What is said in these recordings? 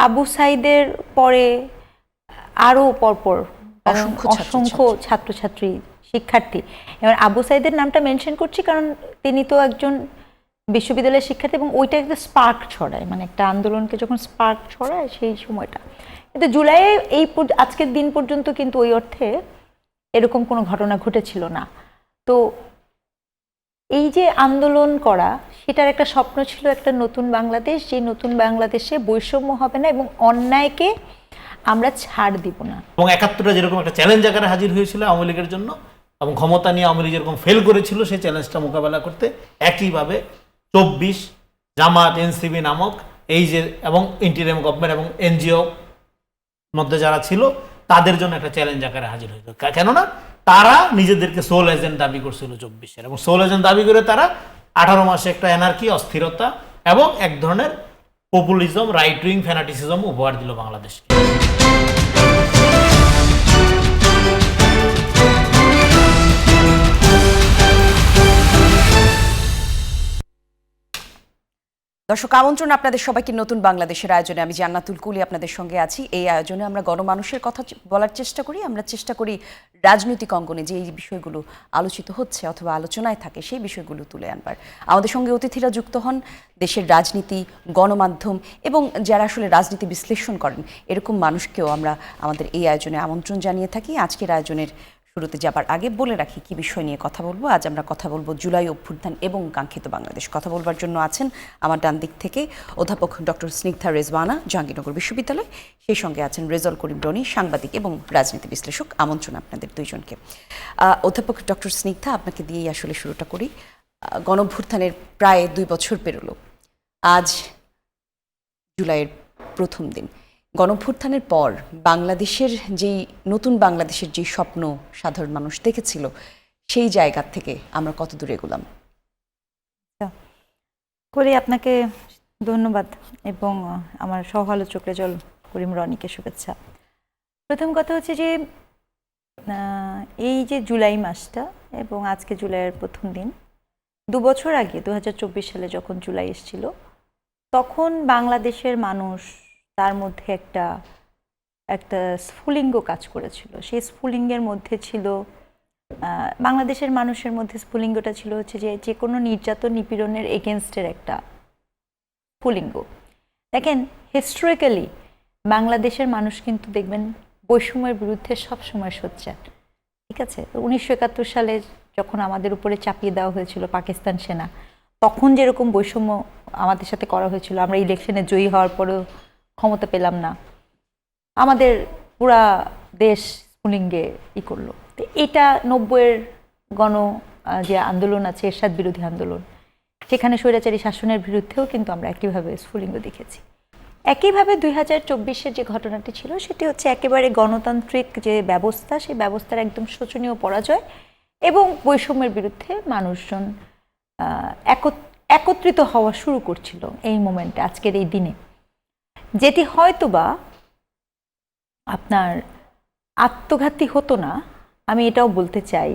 আবু সাইদের পরে আরও পরপর অসংখ্য ছাত্রছাত্রী শিক্ষার্থী, এবার আবু সাইদের নামটা মেনশন করছি কারণ তিনি তো একজন বিশ্ববিদ্যালয়ের শিক্ষার্থী এবং ওইটা একটা স্পার্ক ছড়ায়, মানে একটা আন্দোলনকে যখন স্পার্ক ছড়ায় সেই সময়টা। কিন্তু জুলাইয়ে আজকের দিন পর্যন্ত কিন্তু ওই অর্থে এরকম কোনো ঘটনা ঘটেছিল না। তো এই যে আন্দোলন করা, সেটার একটা স্বপ্ন ছিল একটা নতুন বাংলাদেশ, যে নতুন বাংলাদেশে বৈষম্য হবে না এবং অন্যায়কে আমরা ছাড় দিব না। এবং ৭১টা যেরকম একটা চ্যালেঞ্জ আকারে হাজির হয়েছিল আওয়ামী লীগের জন্য, এবং ক্ষমতা নিয়ে আওয়ামী লীগ যেরকম ফেল করেছিল সেই চ্যালেঞ্জটা মোকাবেলা করতে একইভাবে ২৪ জামাত, এনসিবি নামক এই যে এবং ইন্টিরিয়াম গভর্নমেন্ট এবং এনজিও মধ্যে যারা ছিল তাদের জন্য একটা চ্যালেঞ্জ আকারে হাজির হয়েছিল। কেননা তারা নিজেদেরকে সোল এজেন্ট দাবি করছিল ২৪-এর, এবং সোল এজেন্ট দাবি করে তারা ১৮ মাসে একটা এনার্কি, অস্থিরতা এবং এক ধরনের পপুলিজম, রাইট উইং ফ্যানাটিসিজম উপহার দিল বাংলাদেশকে। দর্শক, আমন্ত্রণ আপনাদের সবাইকে নতুন বাংলাদেশের আয়োজনে। আমি জান্নাতুল কুলি আপনাদের সঙ্গে আছি। এই আয়োজনে আমরা গণমানুষের কথা বলার চেষ্টা করি, আমরা চেষ্টা করি রাজনৈতিক অঙ্গনে যে এই বিষয়গুলো আলোচিত হচ্ছে অথবা আলোচনায় থাকে সেই বিষয়গুলো তুলে আনবার। আমাদের সঙ্গে অতিথিরা যুক্ত হন দেশের রাজনীতি, গণমাধ্যম এবং যারা আসলে রাজনীতি বিশ্লেষণ করেন এরকম মানুষকেও আমরা আমাদের এই আয়োজনে আমন্ত্রণ জানিয়ে থাকি। আজকের আয়োজনের শুরুতে যাবার আগে বলে রাখি কি বিষয় নিয়ে কথা বলবো। আজ আমরা কথা বলবো জুলাই অভ্যুত্থান এবং কাঙ্ক্ষিত বাংলাদেশ। কথা বলবার জন্য আছেন আমার ডান দিক থেকে অধ্যাপক ডক্টর স্নিগ্ধা রেজওয়ানা, জাহাঙ্গীরনগর বিশ্ববিদ্যালয়। সেই সঙ্গে আছেন রেজাউল করিম রনি, সাংবাদিক এবং রাজনীতি বিশ্লেষক। আমন্ত্রণ আপনাদের দুইজনকে। অধ্যাপক ডক্টর স্নিগ্ধা, আপনাকে দিয়েই আসলে শুরুটা করি। গণঅভ্যুত্থানের প্রায় ২ বছর পেরোলো, আজ জুলাইয়ের প্রথম দিন। গণঅভ্যুত্থানের পর বাংলাদেশের যেই নতুন বাংলাদেশের যে স্বপ্ন সাধারণ মানুষ দেখেছিল সেই জায়গা থেকে আমরা কত দূরে এগোলাম? করি আপনাকে ধন্যবাদ এবং আমার সহ আলোচক রেজাউল করিম রনিকে শুভেচ্ছা। প্রথম কথা হচ্ছে যে এই যে জুলাই মাসটা এবং আজকে জুলাইয়ের প্রথম দিন, ২ বছর আগে ২০২৪ সালে যখন জুলাই এসেছিল তখন বাংলাদেশের মানুষ, তার মধ্যে একটা স্ফুলিঙ্গ কাজ করেছিল। সেই স্ফুলিঙ্গের মধ্যে ছিল বাংলাদেশের মানুষের মধ্যে স্ফুলিঙ্গটা ছিল হচ্ছে যে কোনো নির্যাতন নিপীড়নের এগেনস্টের একটা স্ফুলিঙ্গ। দেখেন, হিস্টোরিক্যালি বাংলাদেশের মানুষ কিন্তু দেখবেন বৈষম্যের বিরুদ্ধে সবসময় সোচ্চার। ঠিক আছে, ১৯৭১ সালে যখন আমাদের উপরে চাপিয়ে দেওয়া হয়েছিল পাকিস্তান সেনা, তখন যেরকম বৈষম্য আমাদের সাথে করা হয়েছিল, আমরা ইলেকশনে জয়ী হওয়ার পরেও ক্ষমতা পেলাম না, আমাদের পুরা দেশ স্ফুলিঙ্গে করলো। তো এটা ৯০-এর যে আন্দোলন আছে, এরশাদ বিরোধী আন্দোলন, সেখানে স্বৈরাচারী শাসনের বিরুদ্ধেও কিন্তু আমরা একইভাবে স্ফুলিঙ্গ দেখেছি। একইভাবে ২০২৪-এর যে ঘটনাটি ছিল সেটি হচ্ছে একেবারে গণতান্ত্রিক যে ব্যবস্থা, সেই ব্যবস্থার একদম শোচনীয় পরাজয় এবং বৈষম্যের বিরুদ্ধে মানুষজন একত্রিত হওয়া শুরু করছিল এই মোমেন্টে, আজকের এই দিনে, যেটি হয়তোবা আপনার আত্মঘাতী হতো না, আমি এটাও বলতে চাই।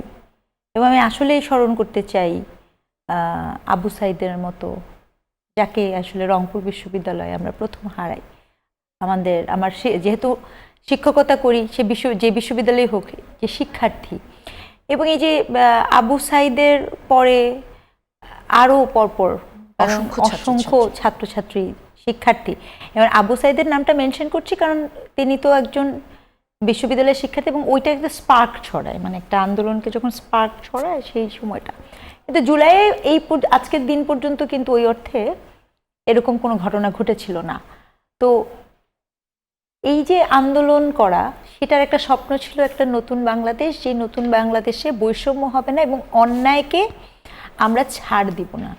এবং আমি আসলেই স্মরণ করতে চাই আবু সাইদের মতো, যাকে আসলে রংপুর বিশ্ববিদ্যালয়ে আমরা প্রথম হারাই। আমার যেহেতু শিক্ষকতা করি, যে বিশ্ববিদ্যালয়ে হোক, যে শিক্ষার্থী, এবং এই যে আবু সাইদের পরে আরও পরপর অসংখ্য ছাত্রছাত্রী শিক্ষার্থী, এবার আবু সাইদের নামটা মেনশন করছি কারণ তিনি তো একজন বিশ্ববিদ্যালয়ের শিক্ষার্থী এবং ওইটা একটা স্পার্ক ছড়ায়, মানে একটা আন্দোলনকে যখন স্পার্ক ছড়ায় সেই সময়টা। কিন্তু জুলাইয়ে আজকের দিন পর্যন্ত কিন্তু ওই অর্থে এরকম কোনো ঘটনা ঘটেছিল না। তো এই যে আন্দোলন করা, সেটার একটা স্বপ্ন ছিল একটা নতুন বাংলাদেশ, যে নতুন বাংলাদেশে বৈষম্য হবে না এবং অন্যায়কে আমরা ছাড় দিব না।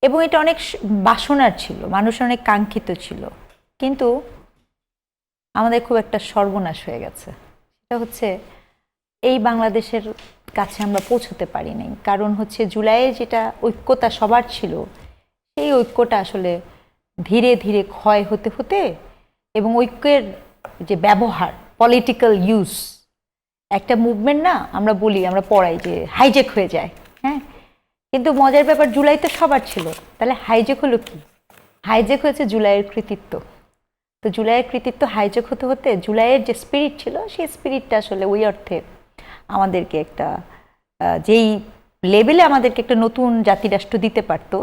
এবং এটা অনেক বাসনার ছিল, মানুষের অনেক কাঙ্ক্ষিত ছিল, কিন্তু আমাদের খুব একটা সর্বনাশ হয়ে গেছে। সেটা হচ্ছে এই বাংলাদেশের কাছে আমরা পৌঁছতে পারি নাই। কারণ হচ্ছে জুলাইয়ে যেটা ঐক্যতা সবার ছিল, সেই ঐক্যটা আসলে ধীরে ধীরে ক্ষয় হতে হতে এবং ঐক্যের যে ব্যবহার, পলিটিক্যাল ইউজ, একটা মুভমেন্ট না, আমরা বলি, আমরা পড়াই যে হাইজ্যাক হয়ে যায়। হ্যাঁ, কিন্তু মজার ব্যাপার, জুলাই তো সবার ছিল, তাহলে হাইজ্যাক হলো কি? হাইজ্যাক হয়েছে জুলাইয়ের কৃতিত্ব। তো জুলাইয়ের কৃতিত্ব হাইজ্যাক হতে হতে জুলাইয়ের যে স্পিরিট ছিল সেই স্পিরিটটা আসলে ওই অর্থে আমাদেরকে একটা যেই লেভেলে আমাদেরকে একটা নতুন জাতিরাষ্ট্র দিতে পারতো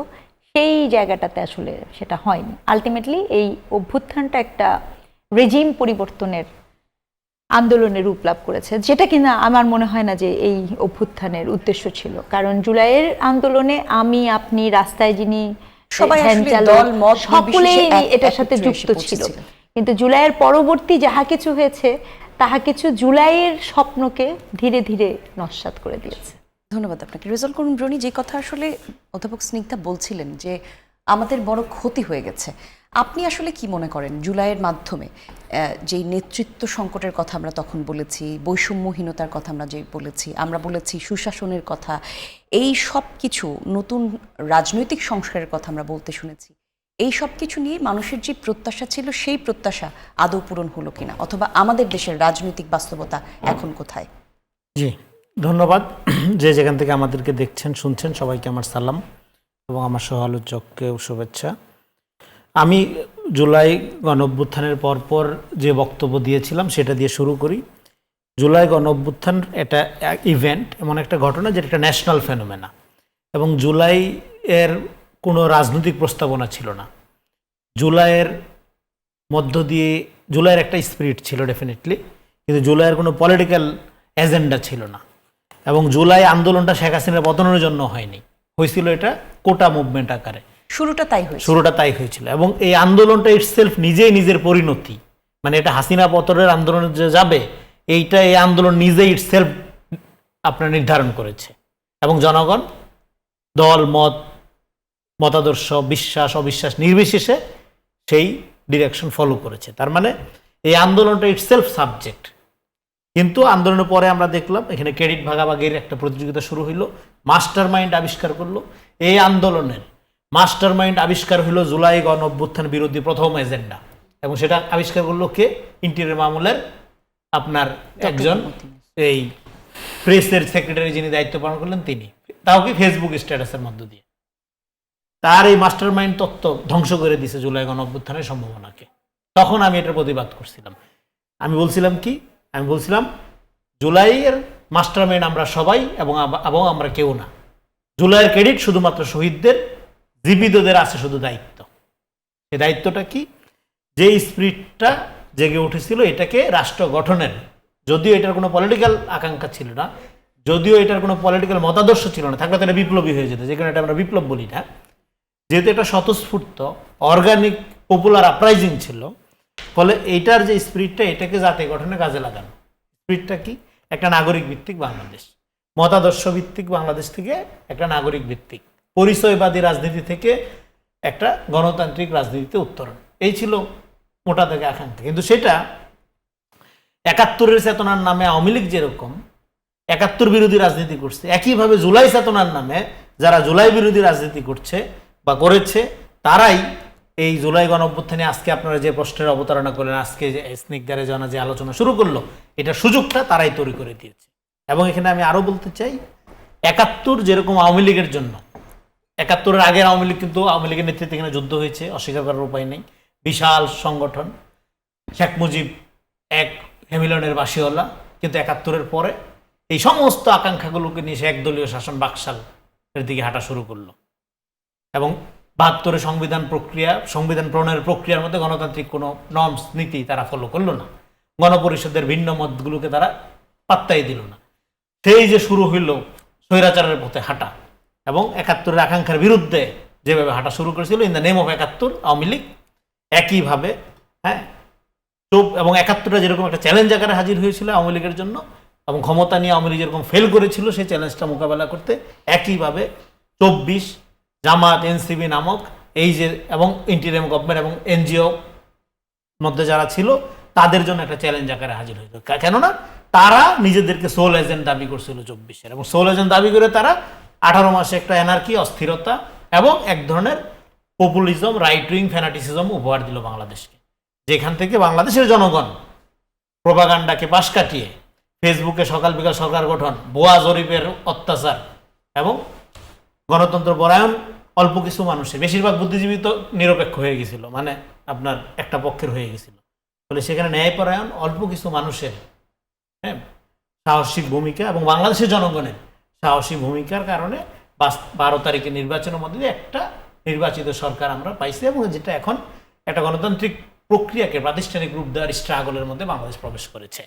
সেই জায়গাটাতে আসলে সেটা হয়নি। আলটিমেটলি এই অভ্যুত্থানটা একটা রেজিম পরিবর্তনের আন্দোলনের রূপ লাভ করেছে, যেটা কিনা আমার মনে হয় না যে এই অভ্যুত্থানের উদ্দেশ্য ছিল। কারণ জুলাইয়ের আন্দোলনে আমি আপনি রাস্তায় যিনি সবাই ভ্যান আসলে চালক, দল মত সকলেই নির্বিশেষে এটার সাথে একত্রে যুক্ত এসে ছিল। পৌঁছেছিলেন। কিন্তু জুলাইয়ের পরবর্তী যাহা কিছু হয়েছে তাহা কিছু জুলাইয়ের স্বপ্নকে ধীরে ধীরে নস্যাৎ করে দিয়েছে। ধন্যবাদ আপনাকে। রেজাল্ট করুন রনি, যে কথা আসলে অধ্যাপক স্নিগ্ধা বলছিলেন যে আমাদের বড় ক্ষতি হয়ে গেছে, আপনি আসলে কি মনে করেন জুলাইয়ের মাধ্যমে যেই নেতৃত্ব সংকটের কথা আমরা তখন বলেছি, বৈষম্যহীনতার কথা আমরা বলেছি সুশাসনের কথা, এই সব কিছু নতুন রাজনৈতিক সংস্কারের কথা আমরা বলতে শুনেছি, এই সব কিছু নিয়ে মানুষের যে প্রত্যাশা ছিল সেই প্রত্যাশা আদৌ পূরণ হলো কিনা, অথবা আমাদের দেশের রাজনৈতিক বাস্তবতা এখন কোথায়? জি, ধন্যবাদ। যে যেখান থেকে আমাদেরকে দেখছেন শুনছেন সবাইকে আমার সালাম এবং আমার সহ আলোচককেও শুভেচ্ছা। আমি জুলাই গণঅভ্যুত্থানের পরপর যে বক্তব্য দিয়েছিলাম সেটা দিয়ে শুরু করি। জুলাই গণঅভ্যুত্থান এটা ইভেন্ট, এমন একটা ঘটনা যেটা একটা ন্যাশনাল ফেনোমেনা, এবং জুলাই এর কোনো রাজনৈতিক প্রস্তাবনা ছিল না। জুলাইয়ের মধ্য দিয়ে জুলাইয়ের একটা স্পিরিট ছিল ডেফিনেটলি, কিন্তু জুলাইয়ের কোনো পলিটিক্যাল এজেন্ডা ছিল না। এবং জুলাই আন্দোলনটা শেখ হাসিনার পতনের জন্য হয়নি, হয়েছিল এটা কোটা মুভমেন্ট আকারে। শুরুটা তাই হয়েছিল এবং এই আন্দোলনটা ইটসেলফ নিজেই নিজের পরিণতি, মানে এটা হাসিনা পতনের আন্দোলনে যে যাবে এই আন্দোলন নিজেই ইটসেলফ আপনার নির্ধারণ করেছে, এবং জনগণ দল মতাদর্শ বিশ্বাস অবিশ্বাস নির্বিশেষে সেই ডিরেকশন ফলো করেছে। তার মানে এই আন্দোলনটা ইটসেলফ সাবজেক্ট। কিন্তু আন্দোলনের পরে আমরা দেখলাম এখানে ক্রেডিট ভাগাভাগির একটা প্রতিযোগিতা শুরু হইলো, মাস্টার মাইন্ড আবিষ্কার করলো। এই আন্দোলনের মাস্টার মাইন্ড আবিষ্কার হইল জুলাই গণ অভ্যুত্থান বিরোধী প্রথম এজেন্ডা, এবং সেটা আবিষ্কার করলো কে? ইন্টেরিয়র মামলার আপনার একজন এই প্রেসের সেক্রেটারি যিনি দায়িত্ব পালন করলেন তিনি, তাও কি ফেসবুক স্ট্যাটাসের মধ্য দিয়ে। তার এই মাস্টার মাইন্ড তত্ত্ব ধ্বংস করে দিয়েছে জুলাই গণ অভ্যুত্থানের সম্ভাবনাকে। তখন আমি এটার প্রতিবাদ করছিলাম। আমি বলছিলাম জুলাইয়ের মাস্টার মাইন্ড আমরা সবাই, এবং আমরা কেউ না। জুলাইয়ের ক্রেডিট শুধুমাত্র শহীদদের, জীবিতদের আছে শুধু দায়িত্ব। এই দায়িত্বটা কি? যে স্পিরিটটা জেগে উঠেছিল এটাকে রাষ্ট্র গঠনের, যদিও এটার কোনো পলিটিক্যাল আকাঙ্ক্ষা ছিল না, যদিও এটার কোনো পলিটিক্যাল মতাদর্শ ছিল না, থাকলে তো এটা বিপ্লবী হয়ে যেত, যে কারণে এটা আমরা বিপ্লব বলি না। যেহেতু এটা স্বতঃস্ফূর্ত অর্গানিক পপুলার আপরাইজিং ছিল, ফলে এইটার যে স্পিরিটটা এটাকে জাতীয় গঠনে কাজে লাগানো। স্পিরিটটা কি? একটা নাগরিক ভিত্তিক বাংলাদেশ, মতাদর্শ ভিত্তিক বাংলাদেশ থেকে একটা নাগরিক ভিত্তিক পরিচয়বাদী রাজনীতি থেকে একটা গণতান্ত্রিক রাজনীতিতে উত্তরণ, এই ছিল মোটা থেকে আকাঙ্ক্ষা। কিন্তু সেটা ৭১-এর চেতনার নামে আওয়ামী লীগ যেরকম ৭১ বিরোধী রাজনীতি করছে, একইভাবে জুলাই চেতনার নামে যারা জুলাই বিরোধী রাজনীতি করছে বা করেছে, তারাই এই জুলাই গণঅভ্যুত্থানে আজকে আপনারা যে প্রশ্নের অবতারণা করলেন, আজকে স্নিগ্ধারে জানা যে আলোচনা শুরু করলো, এটা সুযোগটা তারাই তৈরি করে দিয়েছে। এবং এখানে আমি আরো বলতে চাই, ৭১ যেরকম আওয়ামী লীগের জন্য, ৭১-এর আগের আওয়ামী লীগ কিন্তু আওয়ামী লীগের নেতৃত্বে এখানে যুদ্ধ হয়েছে, অস্বীকার করার উপায় নেই, বিশাল সংগঠন, শেখ মুজিব এক হেমিলনের বাসিওয়ালা, কিন্তু ৭১-এর পরে এই সমস্ত আকাঙ্ক্ষাগুলোকে নিয়ে সে একদলীয় শাসন বাকশাল এর দিকে হাঁটা শুরু করলো। এবং ৭২-এর সংবিধান প্রণয়নের প্রক্রিয়ার মধ্যে গণতান্ত্রিক কোনো নর্মস নীতি তারা ফলো করলো না, গণপরিষদের ভিন্ন মতগুলোকে তারা পাত্তাই দিল না। সেই যে শুরু হইল স্বৈরাচারের পথে হাঁটা, এবং ৭১-এর আকাঙ্ক্ষার বিরুদ্ধে যেভাবে হাঁটা শুরু করেছিল in the name of ৭১ Awami League, একইভাবে এবং ৭১টা যেরকম একটা চ্যালেঞ্জ আকারে হাজির হয়েছিল আওয়ামী লীগের জন্য, এবং ক্ষমতা নিয়ে আওয়ামী লীগ যেরকম ফেল করেছিল সেই চ্যালেঞ্জটা মোকাবেলা করতে, একইভাবে ২৪ জামাত এনসিবি নামক এই যে এবং ইন্টিরিয়াম গভর্নমেন্ট এবং এনজিও মধ্যে যারা ছিল তাদের জন্য একটা চ্যালেঞ্জ আকারে হাজির হয়েছিল। কেননা তারা নিজেদেরকে সোল এজেন্ট দাবি করছিল ২৪-এর, এবং সোল এজেন্ট দাবি করে তারা ১৮ মাসে একটা এনার্কি, অস্থিরতা এবং এক ধরনের পপুলিজম, রাইট উইং ফ্যানাটিসিজম উপহার দিল বাংলাদেশকে, যেখান থেকে বাংলাদেশের জনগণ প্রোপাগান্ডাকে পাশ কাটিয়ে ফেসবুকে সকাল বিকাল সরকার গঠন, বোয়া জরিপের অত্যাচার এবং গণতন্ত্র পরায়ণ অল্প কিছু মানুষের, বেশিরভাগ বুদ্ধিজীবী তো নিরপেক্ষ হয়ে গেছিল, মানে আপনার একটা পক্ষের হয়ে গেছিল। ফলে সেখানে ন্যায়পরায়ণ অল্প কিছু মানুষের হ্যাঁ সাহসিক ভূমিকা এবং বাংলাদেশের জনগণের সাহসী ভূমিকার কারণে 12 তারিখে নির্বাচনের মধ্যে দিয়ে একটা নির্বাচিত সরকার আমরা পাইছি, এবং যেটা এখন একটা গণতান্ত্রিক প্রক্রিয়াকে প্রাতিষ্ঠানিক রূপ দেওয়ার স্ট্রাগলের মধ্যে বাংলাদেশ প্রবেশ করেছে।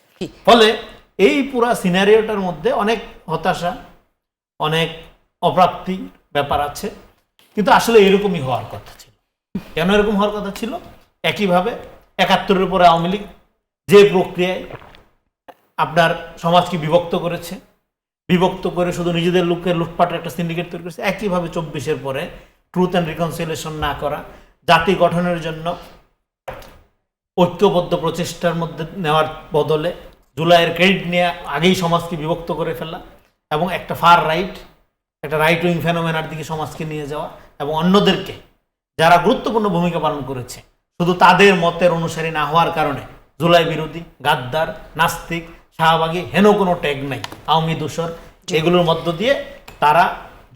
ফলে এই পুরা সিনারিওটার মধ্যে অনেক হতাশা, অনেক অপ্রাপ্তি ব্যাপার আছে, কিন্তু আসলে এরকমই হওয়ার কথা ছিল। কেন এরকম হওয়ার কথা ছিল? একইভাবে 71-এর পরে আওয়ামী লীগ যে প্রক্রিয়ায় আপনার সমাজকে বিভক্ত করেছে, বিভক্ত করে শুধু নিজেদের লোকের লুটপাটের একটা সিন্ডিকেট তৈরি করেছে, একইভাবে 24-এর পরে ট্রুথ অ্যান্ড রিকনসিলিয়েশন না করা, জাতি গঠনের জন্য ঐক্যবদ্ধ প্রচেষ্টার মধ্যে নেওয়ার বদলে জুলাইয়ের ক্রেডিট নিয়ে আগেই সমাজকে বিভক্ত করে ফেলা, এবং একটা ফার রাইট, একটা রাইট উইং ফেনোমেনার দিকে সমাজকে নিয়ে যাওয়া, এবং অন্যদেরকে যারা গুরুত্বপূর্ণ ভূমিকা পালন করেছে শুধু তাদের মতের অনুসারী না হওয়ার কারণে জুলাই বিরোধী, গাদ্দার, নাস্তিক, শাহবাগী, হেন কোনো ট্যাগ নাই, আওয়ামী দূষর, এগুলোর মধ্য দিয়ে তারা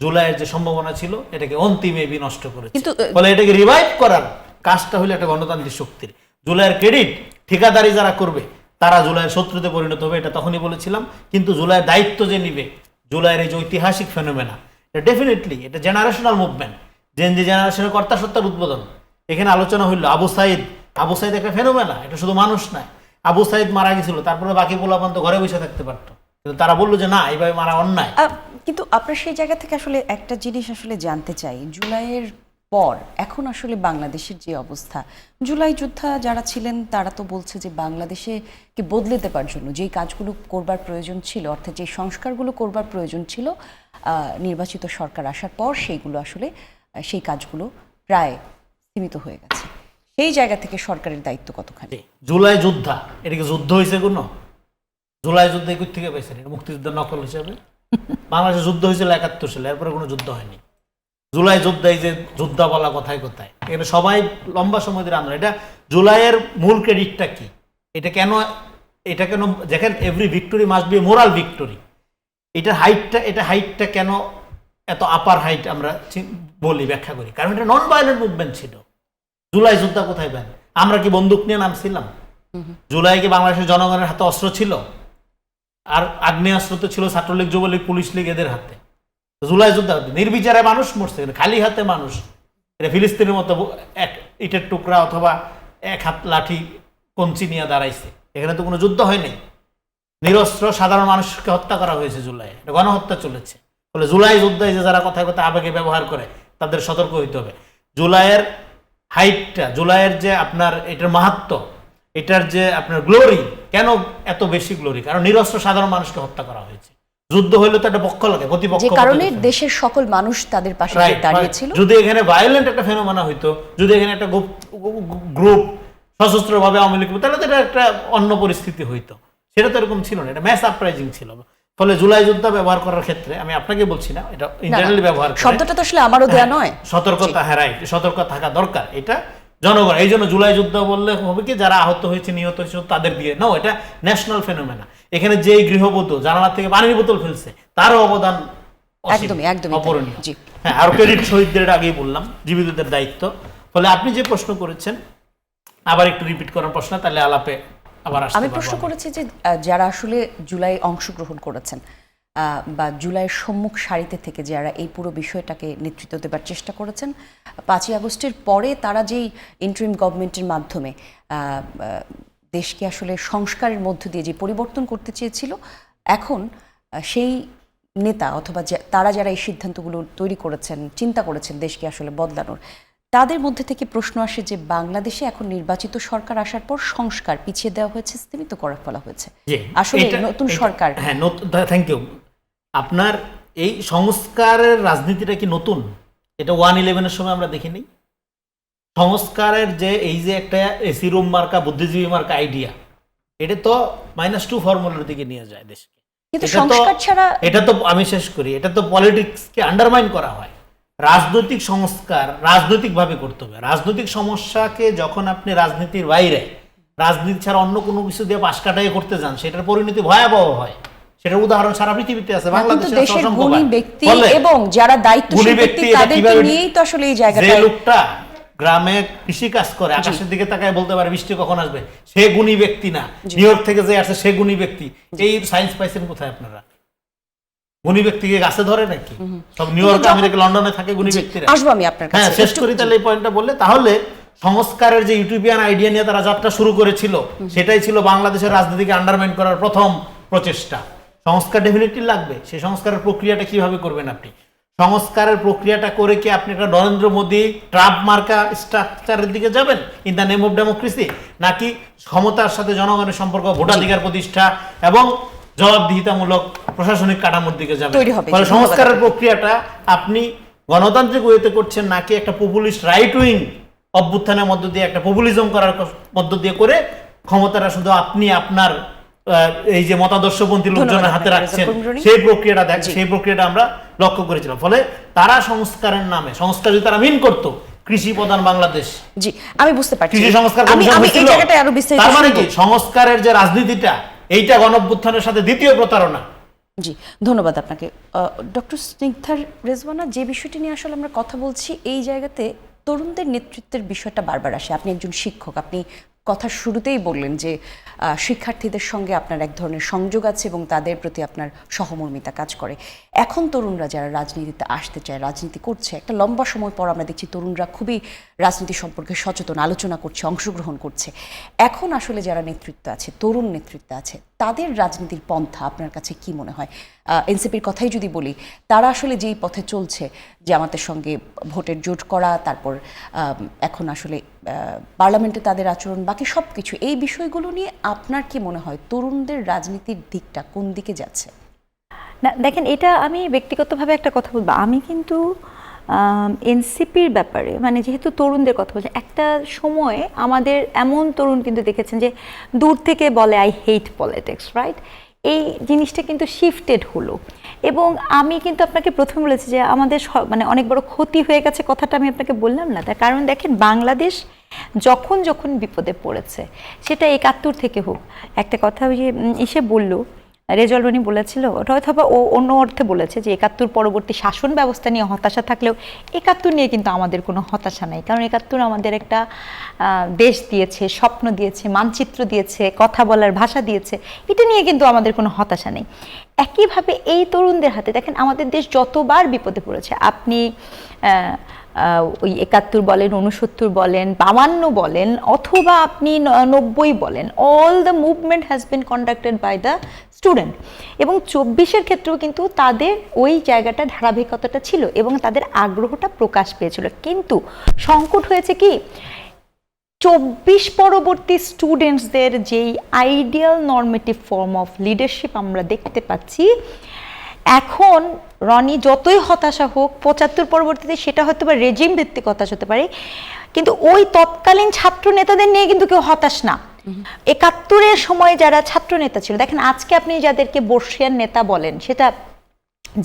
জুলাইয়ের যে সম্ভাবনা ছিল এটাকে অন্তিমে নষ্ট করেছে। ফলে এটাকে রিভাইভ করার কাজটা হলো একটা গণতান্ত্রিক শক্তির। জুলাইয়ের ক্রেডিট ঠিকাদারি যারা করবে তারা জুলাইয়ের শত্রুতে পরিণত হবে, এটা তখনই বলেছিলাম। কিন্তু জুলাইয়ের দায়িত্ব যে নিবে, জুলাইয়ের এই যে ঐতিহাসিক ফেনোমেনা, এটা ডেফিনেটলি এটা জেনারেশনাল মুভমেন্ট, যে জেনারেশনের কর্তা সত্তার উদ্বোধন। এখানে আলোচনা হইল আবু সাইদ একটা ফেনোমেনা, এটা শুধু মানুষ নয়। আবু সাইদ মারা গেছিল, তারপরে বাকি পোলাপান তো ঘরে বসে থাকতে পারতো, কিন্তু তারা বললো যে না, এইভাবে মারা অন্যায়। কিন্তু আপনার সেই জায়গা থেকে আসলে একটা জিনিস আসলে জানতে চাই, জুলাইয়ের পর এখন আসলে বাংলাদেশের যে অবস্থা, জুলাই যোদ্ধা যারা ছিলেন তারা তো বলছে যে বাংলাদেশে কি বদলে দেবার জন্য যেই কাজগুলো করবার প্রয়োজন ছিল, অর্থাৎ যে সংস্কারগুলো করবার প্রয়োজন ছিল নির্বাচিত সরকার আসার পর, সেইগুলো আসলে সেই কাজগুলো প্রায় সীমিত হয়ে গেছে। সেই জায়গা থেকে সরকারের দায়িত্ব কতখানি? জুলাই যোদ্ধা, এটা কি যুদ্ধ হয়েছে কোনো? জুলাই যুদ্ধ কোথা থেকে পেয়েছেন? এটা মুক্তিযুদ্ধের নকল হিসাবে। বাংলাদেশে যুদ্ধ হয়েছিল 71 সালে, এরপরে কোনো যুদ্ধ হয়নি। জুলাই যুদ্ধ, এই যে যোদ্ধা বলা কোথায় কোথায়, এখানে সবাই লম্বা সময় ধরে আন্দোলন। এটা জুলাইয়ের মূল ক্রেডিটটা কি? এটা কেন দেখেন, every victory must be moral victory. এটা হাইটটা কেন এত আপার হাইট আমরা বলি, ব্যাখ্যা করি? কারণ এটা নন ভায়োলেন্ট মুভমেন্ট ছিল। জুলাই যোদ্ধা কোথায় পেন? আমরা কি বন্দুক নিয়ে নামছিলাম? জুলাই কি বাংলাদেশের জনগণের হাতে অস্ত্র ছিল? আর আগ্নেয়াস্ত্র তো ছিল ছাত্রলীগ, যুবলীগ, পুলিশ লীগ, এদের হাতে। জুলাই যোদ্ধা নির্বিচারে মানুষ মরছে, খালি হাতে মানুষ। এটা ফিলিস্তিনের মতো এক ইটের টুকরা অথবা এক হাত লাঠি কঞ্চি নিয়ে দাঁড়াইছে। এখানে তো কোনো যুদ্ধ হয়নি। নিরস্ত্র সাধারণ মানুষকে হত্যা করা হয়েছে জুলাই, এটা গণহত্যা চলেছে। ফলে জুলাই যোদ্ধায় যে যারা কথায় কথায় আবেগে ব্যবহার করে, তাদের সতর্ক হইতে হবে। জুলাইয়ের হাইটটা, জুলাইয়ের যে আপনার এটার মাহাত্ম্য, এটার যে আপনার গ্লোরি, কেন এত বেশি গ্লোরি? কারণ নিরস্ত্র সাধারণ মানুষকে হত্যা করা হয়েছে। যুদ্ধ হইলে তো একটা পক্ষ লাগে, প্রতিপক্ষ, যে কারণে দেশের সকল মানুষ তাদের পাশে দাঁড়িয়েছিল। যদি এখানে ভায়োলেন্ট একটা ফেনোমেনা হইতো, যদি এখানে একটা গ্রুপ সশস্ত্রভাবে আওয়ামী লীগ, তাহলে তো এটা একটা অন্য পরিস্থিতি হইতো। সেটা তো এরকম ছিল না, এটা ম্যাস আপরাইজিং ছিল। ফলে জুলাই যোদ্ধা ব্যবহার করার ক্ষেত্রে আমি আপনাকে বলছি না, এটা ইন্টারনালি ব্যবহার করে, শব্দটা তো আসলে আমারও দেয়া নয়, সতর্কতা, হ্যাঁ রাইট, সতর্ক থাকা দরকার। এটা জনগণ, এই জন্য জুলাই যোদ্ধা বললে হবে কি, যারা আহত হয়েছে, নিহত হয়েছে তাদের দিয়ে নাও, এটা ন্যাশনাল ফেনোমেনা। এখানে যে গৃহবধূ জানালা থেকে পানির বোতল ফেলছে, তারও অবদান একদমই অপূরণীয়। হ্যাঁ, আর ক্রেডিট শহীদদের আগেই বললাম, জীবিতদের দায়িত্ব। ফলে আপনি যে প্রশ্ন করেছেন, আবার একটু রিপিট করার প্রশ্ন, তাহলে আলাপে আবার আসতে আমি প্রশ্ন করেছি যে যারা আসলে জুলাই অংশগ্রহণ করেছেন বা জুলাইয়ের সম্মুখ সারিতে থেকে যারা এই পুরো বিষয়টাকে নেতৃত্ব দেবার চেষ্টা করেছেন, 5ই আগস্টের পরে তারা যেই ইন্টারিম গভর্নমেন্টের মাধ্যমে দেশকে আসলে সংস্কারের মধ্য দিয়ে যে পরিবর্তন করতে চেয়েছিল, এখন সেই নেতা অথবা তারা যারা এই সিদ্ধান্তগুলো তৈরি করেছেন, চিন্তা করেছেন দেশকে আসলে বদলানোর, তাদের মধ্যে থেকে প্রশ্ন আসে যে বাংলাদেশে এখন নির্বাচিত সরকার আসার পর সংস্কার পিছিয়ে দেওয়া হয়েছে, স্থগিত করে ফেলা হয়েছে। আসলে নতুন সরকার, হ্যাঁ, থ্যাংক ইউ। আপনার এই সংস্কারের রাজনীতিটা কি নতুন? এটা 1/11-এর সময় আমরা দেখিনি। সংস্কারের যে এই যে একটা এসি রুম মার্কা, বুদ্ধিজীবী মার্কা আইডিয়া, এটা তো -2 ফর্মুলার দিকে নিয়ে যায় দেশকে। কিন্তু সংস্কার ছাড়া, এটা তো আমি শেষ করি, এটা তো পলিটিক্সকে আন্ডারমাইন করা হয়। রাজনৈতিক সংস্কার রাজনৈতিকভাবে করতে হবে। রাজনৈতিক সমস্যাকে যখন আপনি রাজনীতির বাইরে, রাজনীতি ছাড়া অন্য কোনো কিছু দিয়ে পাশ কাটাই করতে যান, সেটার পরিণতি ভয়াবহ হয়। সেটার উদাহরণ সারা পৃথিবীতে আছে, কিন্তু বাংলাদেশে দেশের অসংখ্য গুণী বার। ব্যক্তি ফলে এবং যারা দায়িত্বশীল গুণী ব্যক্তি এটা তাদেরকে কিভাবে- নিয়েই তো আসলে এই যে জায়গাটা লোকটা গ্রামে কৃষি কাজ করে, আকাশের দিকে তাকায় বলতে পারে বৃষ্টি কখন আসবে, সে গুণী ব্যক্তি না। নিউ ইয়র্ক থেকে যে আসছে সে গুণী ব্যক্তি। এই সায়েন্স পাইছেন কোথায় আপনারা? গুণী ব্যক্তিকে গাছে ধরে নাকি? সব নিউ ইয়র্ক, আমেরিকা, লন্ডনে থাকে গুণী ব্যক্তিরা। আসবো আমি আপনার হ্যাঁ, কাছে শেষ করি তাহলে এই পয়েন্টটা বললে। তাহলে সংস্কারের যে ইউটোপিয়ান আইডিয়া নিয়ে তারা যাত্রা শুরু করেছিল, সেটাই ছিল বাংলাদেশের রাজনীতিকে আন্ডারমাইন করার প্রথম প্রচেষ্টা। সংস্কার ডেফিনেটলি লাগবে। সেই সংস্কারের প্রক্রিয়াটা কিভাবে করবেন আপনি? সংস্কারের প্রক্রিয়াটা করে কি আপনি একটা নরেন্দ্র মোদী ট্রাম্প মার্কা স্ট্রাকচারের দিকে যাবেন in the name of democracy, নাকি ক্ষমতার সাথে জনগণের সম্পর্ক, ভোটাধিকার প্রতিষ্ঠা এবং জবাবদিহিতামূলক প্রশাসনিক কাঠামোর দিকে যাবেন? তৈরি হবে। ফলে সংস্কারের প্রক্রিয়াটা আপনি গণতান্ত্রিক ওয়েতে করছেন, নাকি একটা পপুলিস্ট রাইট উইং অভ্যুত্থানের মধ্য দিয়ে, একটা পপুলিজম করার মধ্য দিয়ে করে ক্ষমতাটা শুধু আপনি আপনার এই যে মতাদর্শপন্থী লোকজনের হাতে রাখছেন, সেই প্রক্রিয়াটা আমরা লক্ষ্য করেছিলাম। ফলে তারা সংস্কারের নামে, সংস্কার যদি তারা মিন করতো কৃষি প্রধান বাংলাদেশ, জি আমি বুঝতে পারছি, কৃষি সংস্কার আমি এই জায়গাটা আরো বিস্তারিত তার মানে কি শুনবো। সংস্কারের যে রাজনীতিটা, এইটা গণঅভ্যুত্থানের সাথে দ্বিতীয় প্রতারণা। জি ধন্যবাদ আপনাকে। ডক্টর স্নিগ্ধা রেজওয়ানা, যে বিষয়টি নিয়ে আসলে আমরা কথা বলছি, এই জায়গাতে তরুণদের নেতৃত্বের বিষয়টা বারবার আসে। আপনি একজন শিক্ষক, আপনি কথার শুরুতেই বললেন যে শিক্ষার্থীদের সঙ্গে আপনার এক ধরনের সংযোগ আছে এবং তাদের প্রতি আপনার সহমর্মিতা কাজ করে। এখন তরুণরা যারা রাজনীতিতে আসতে চায়, রাজনীতি করছে, একটা লম্বা সময় পর আমরা দেখছি তরুণরা খুবই রাজনীতি সম্পর্কে সচেতন, আলোচনা করছে, অংশগ্রহণ করছে। এখন আসলে যারা নেতৃত্ব আছে, তরুণ নেতৃত্ব আছে, তাদের রাজনীতির পন্থা আপনার কাছে কি মনে হয়? এনসিপির কথাই যদি বলি, তারা আসলে যেই পথে চলছে, জামাতের সঙ্গে ভোটের জোট করা, তারপর এখন আসলে পার্লামেন্টে তাদের আচরণ, বাকি সব কিছু, এই বিষয়গুলো নিয়ে আপনার কি মনে হয় তরুণদের রাজনীতির দিকটা কোন দিকে যাচ্ছে? না দেখেন, এটা আমি ব্যক্তিগতভাবে একটা কথা বলবো। আমি কিন্তু এনসিপির ব্যাপারে, মানে যেহেতু তরুণদের কথা বলছি, একটা সময় আমাদের এমন তরুণ কিন্তু দেখেছেন যে দূর থেকে বলে আই হেট পলিটিক্স, রাইট? এই জিনিসটা কিন্তু শিফটেড হলো। এবং আমি কিন্তু আপনাকে প্রথমে বলেছি যে আমাদের মানে অনেক বড় ক্ষতি হয়ে গেছে, কথাটা আমি আপনাকে বললাম না? তার কারণ দেখেন, বাংলাদেশ যখন যখন বিপদে পড়েছে, সেটা ৭১ থেকে হোক, একটা কথা ওই যে এসে বললো, রেজওয়াল রনি বলেছিল, ওটা হয়তো ও অন্য অর্থে বলেছে যে ৭১ পরবর্তী শাসন ব্যবস্থা নিয়ে হতাশা থাকলেও ৭১ নিয়ে কিন্তু আমাদের কোনো হতাশা নেই। কারণ ৭১ আমাদের একটা দেশ দিয়েছে, স্বপ্ন দিয়েছে, মানচিত্র দিয়েছে, কথা বলার ভাষা দিয়েছে, এটা নিয়ে কিন্তু আমাদের কোনো হতাশা নেই। একইভাবে এই তরুণদের হাতে দেখেন, আমাদের দেশ যতবার বিপদে পড়েছে, আপনি ওই ৭১ বলেন, ৬৯ বলেন, ৫২ বলেন, অথবা আপনি ৯০ বলেন, all the movement has been conducted by the student. এবং ২৪-এর ক্ষেত্রেও কিন্তু তাদের ওই জায়গাটা, ধারাবাহিকতাটা ছিল এবং তাদের আগ্রহটা প্রকাশ পেয়েছিল। কিন্তু সংকট হয়েছে কি, ২৪ পরবর্তী স্টুডেন্টসদের যেই ideal normative form of leadership আমরা দেখতে পাচ্ছি, এখন রনি যতই হতাশা হোক, ৭৫ পরবর্তীতে সেটা হয়তো বা রেজিম ভিত্তিক হতাশ হতে পারে, কিন্তু ওই তৎকালীন ছাত্র নেতাদের নিয়ে কিন্তু কেউ হতাশ না। ৭১-এর সময় যারা ছাত্র নেতা ছিল, দেখেন আজকে আপনি যাদেরকে বর্ষিয়ান নেতা বলেন, সেটা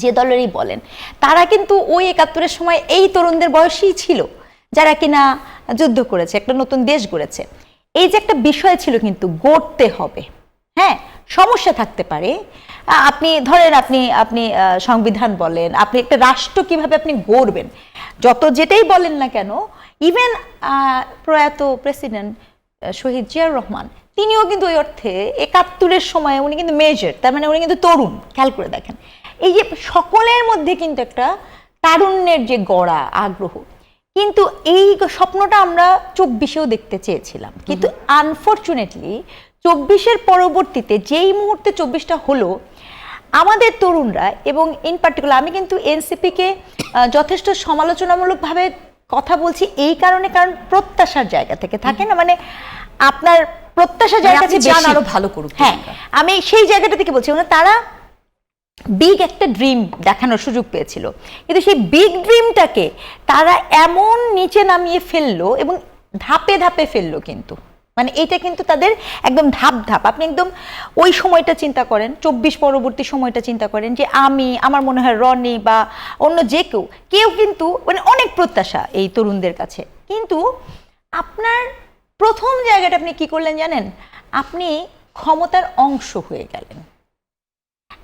যে দলেরই বলেন, তারা কিন্তু ওই ৭১-এর সময় এই তরুণদের বয়সী ছিল, যারা কিনা যুদ্ধ করেছে, একটা নতুন দেশ গড়েছে। এই যে একটা বিষয় ছিল, কিন্তু গড়তে হবে। হ্যাঁ, সমস্যা থাকতে পারে, আপনি ধরেন আপনি সংবিধান বলেন, আপনি একটা রাষ্ট্র কিভাবে আপনি গড়বেন, যেটাই বলেন না কেন, ইভেন প্রয়াত প্রেসিডেন্ট শহীদ জিয়াউর রহমান, তিনিও কিন্তু ওই অর্থে ৭১-এর সময় উনি কিন্তু মেজর, তার মানে উনি কিন্তু তরুণ। খেয়াল করে দেখেন, এই যে সকলের মধ্যে কিন্তু একটা তারুণ্যের যে গড়া আগ্রহ, কিন্তু এই স্বপ্নটা আমরা ২৪-এও দেখতে চেয়েছিলাম। কিন্তু আনফরচুনেটলি ২৪-এর পরবর্তীতে যেই মুহূর্তে ২৪টা হলো, আমাদের তরুণরা এবং ইন পার্টিকুলার আমি কিন্তু এনসিপিকে যথেষ্ট সমালোচনামূলকভাবে কথা বলছি এই কারণে, কারণ প্রত্যাশার জায়গা থেকে থাকে না, মানে আপনার প্রত্যাশার জায়গা থেকে বেশি আরো ভালো করুক। হ্যাঁ, আমি সেই জায়গাটা থেকে বলছি, তারা বিগ একটা ড্রিম দেখানোর সুযোগ পেয়েছিল, কিন্তু সেই বিগ ড্রিমটাকে তারা এমন নিচে নামিয়ে ফেললো এবং ধাপে ধাপে ফেললো। কিন্তু মানে এটা কিন্তু তাদের একদম ধাপ ধাপ, আপনি একদম ওই সময়টা চিন্তা করেন, ২৪ পরবর্তী সময়টা চিন্তা করেন, যে আমার মনে হয় রনি বা অন্য যে কেউ কিন্তু মানে অনেক প্রত্যাশা এই তরুণদের কাছে, কিন্তু আপনার প্রথম জায়গাটা আপনি কি করলেন জানেন? আপনি ক্ষমতার অংশ হয়ে গেলেন।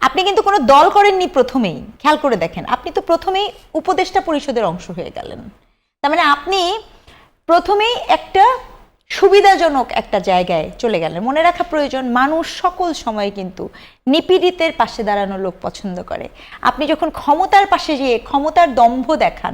আপনি কিন্তু কোনো দল করেননি প্রথমেই, খেয়াল করে দেখেন, আপনি তো প্রথমেই উপদেষ্টা পরিষদের অংশ হয়ে গেলেন। তার মানে আপনি প্রথমেই একটা সুবিধাজনক একটা জায়গায় চলে গেলেন। মনে রাখা প্রয়োজন, মানুষ সকল সময় কিন্তু নিপীড়িতের পাশে দাঁড়ানো লোক পছন্দ করে। আপনি যখন ক্ষমতার পাশে গিয়ে ক্ষমতার দম্ভ দেখান,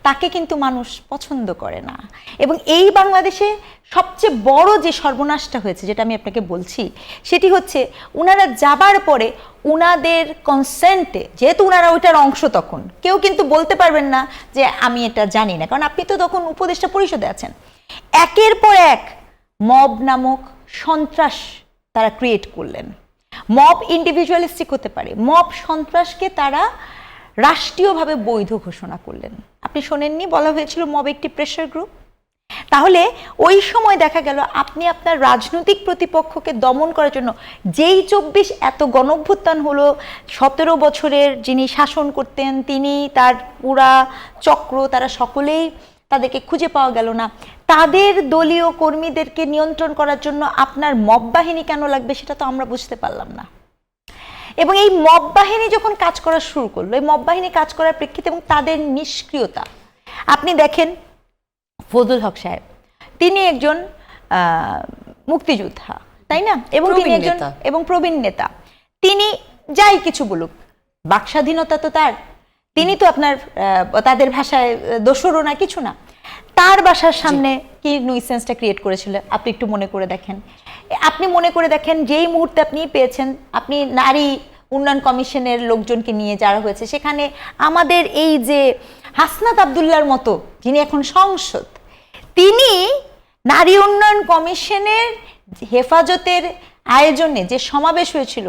তাকে কিন্তু মানুষ পছন্দ করে না। এবং এই বাংলাদেশে সবচেয়ে বড় যে সর্বনাশটা হয়েছে, যেটা আমি আপনাকে বলছি, সেটি হচ্ছে ওনারা যাবার পরে উনাদের কনসেন্টে, যেহেতু ওনারা ওইটার অংশ, তখন কেউ কিন্তু বলতে পারবেন না যে আমি এটা জানি না, কারণ আপনি তো তখন উপদেষ্টা পরিষদে আছেন। একের পর এক মব নামক সন্ত্রাস তারা ক্রিয়েট করলেন। মব ইন্ডিভিজুয়ালিস্টিক হতে পারে, মব সন্ত্রাসকে তারা রাষ্ট্রীয়ভাবে বৈধ ঘোষণা করলেন। আপনি শোনেননি, বলা হয়েছিল মব একটি প্রেশার গ্রুপ। তাহলে ওই সময় দেখা গেল আপনি আপনার রাজনৈতিক প্রতিপক্ষকে দমন করার জন্য যেই 24 এত গণঅভ্যুত্থান হলো, 17 বছরের যিনি শাসন করতেন তিনি, তার পুরা চক্র, তারা সকলেই, তাদেরকে খুঁজে পাওয়া গেল না। তাদের দলীয় কর্মীদেরকে নিয়ন্ত্রণ করার জন্য আপনার মব বাহিনী কেন লাগবে, সেটা তো আমরা বুঝতে পারলাম না। এবং এই মব বাহিনী যখন কাজ করা শুরু করলো, এই মব বাহিনী কাজ করার প্রেক্ষিতে এবং তাদের নিষ্ক্রিয়তা, আপনি দেখেন ফজলুল হক সাহেব, তিনি একজন মুক্তিযোদ্ধা, তাই না? এবং তিনি একজন প্রবীণ নেতা। তিনি যাই কিছু বলুক, বাক স্বাধীনতা তো তার, তিনি তো আপনার তাদের ভাষায় দোসরও না, কিছু না। তার বাসার সামনে কি নুইসেন্সটা ক্রিয়েট করেছিল আপনি একটু মনে করে দেখেন। আপনি মনে করে দেখেন, যেই মুহূর্তে আপনি পেয়েছেন, আপনি নারী উন্নয়ন কমিশনের লোকজনকে নিয়ে যারা হয়েছে, সেখানে আমাদের এই যে হাসনাত আব্দুল্লাহর মতো, যিনি এখন সংসদ, তিনি নারী উন্নয়ন কমিশনের হেফাজতের আয়োজনে যে সমাবেশ হয়েছিল,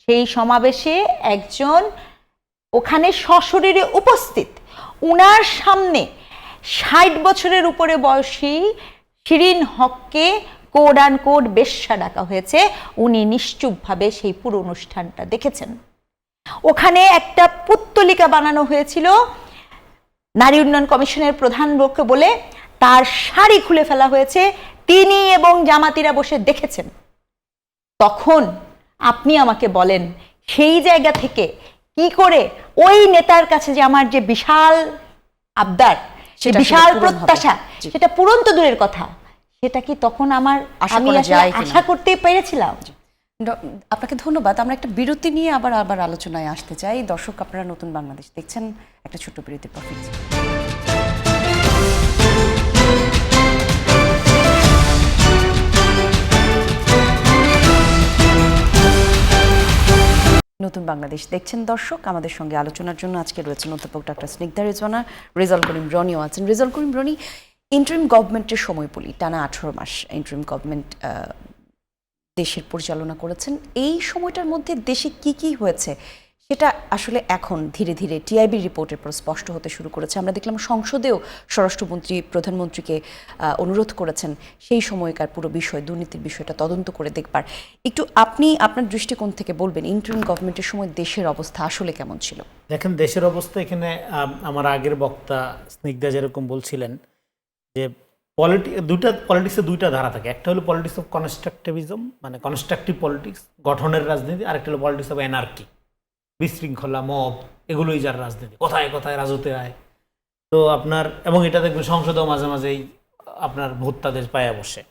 সেই সমাবেশে একজন ওখানে সশরীরে উপস্থিত, উনার সামনে 60 বছরের উপরে বয়সী শিরিন হককে কোড অ্যান্ড কোড বেশ্যা ডাকা হয়েছে। উনি নিশ্চুপভাবে সেই পুরো অনুষ্ঠানটা দেখেছেন। ওখানে একটা পুত্তলিকা বানানো হয়েছিল নারী উন্নয়ন কমিশনের প্রধান লোককে বলে, তার শাড়ি খুলে ফেলা হয়েছে, তিনি এবং জামাতিরা বসে দেখেছেন। তখন আপনি আমাকে বলেন, সেই জায়গা থেকে কি করে ওই নেতার কাছে যে আমার যে বিশাল আবদার, বিশাল প্রত্যাশা, সেটা পূরণ তো দূরের কথা, সেটা কি তখন আমি আশা করতে পেরেছিলাম? আপনাকে ধন্যবাদ। আমরা একটা বিরতি নিয়ে আবার আলোচনায় আসতে চাই। দর্শক, আপনারা নতুন বাংলাদেশ দেখছেন, একটা ছোট্ট বিরতির পর ফিরছি। নতুন বাংলাদেশ দেখছেন দর্শক। আমাদের সঙ্গে আলোচনার জন্য আজকে রয়েছেন অধ্যাপক ডক্টর স্নিগ্ধা রিজওয়ানা, রেজাউল করিম রনিও আছেন। রেজাউল করিম রনি, ইন্টারিম গভর্নমেন্টের সময় বলি, টানা 18 মাস ইন্টারিম গভর্নমেন্ট দেশের পরিচালনা করেছেন। এই সময়টার মধ্যে দেশে কি কি হয়েছে সেটা আসলে এখন ধীরে ধীরে টিআইবি রিপোর্টের পর স্পষ্ট হতে শুরু করেছে। আমরা দেখলাম সংসদেও স্বরাষ্ট্রমন্ত্রী প্রধানমন্ত্রীকে অনুরোধ করেছেন সেই সময়কার পুরো বিষয়, দুর্নীতির বিষয়টা তদন্ত করে দেখবার। একটু আপনি আপনার দৃষ্টিকোণ থেকে বলবেন, ইন্টারিম গভর্নমেন্টের সময় দেশের অবস্থা আসলে কেমন ছিল? দেখেন, দেশের অবস্থা এখানে আমার আগের বক্তা স্নিগ্ধা যেরকম বলছিলেন যে পলিটিক্সে দুইটা ধারা থাকে। একটা হলো পলিটিক্স অফ কনস্ট্রাকটিভিজম, মানে কনস্ট্রাকটিভ পলিটিক্স, গঠনের রাজনীতি। আরেকটা হলো পলিটিক্স অফ এনার্কি, বিশৃঙ্খলা, মব, এগুলোই যার রাজনীতি, কথায় কথায় রাজতে আয়। তো আপনার, এবং এটা দেখবেন সংসদেও মাঝে মাঝেই আপনার ভোক্তাদের পায়ে বসে।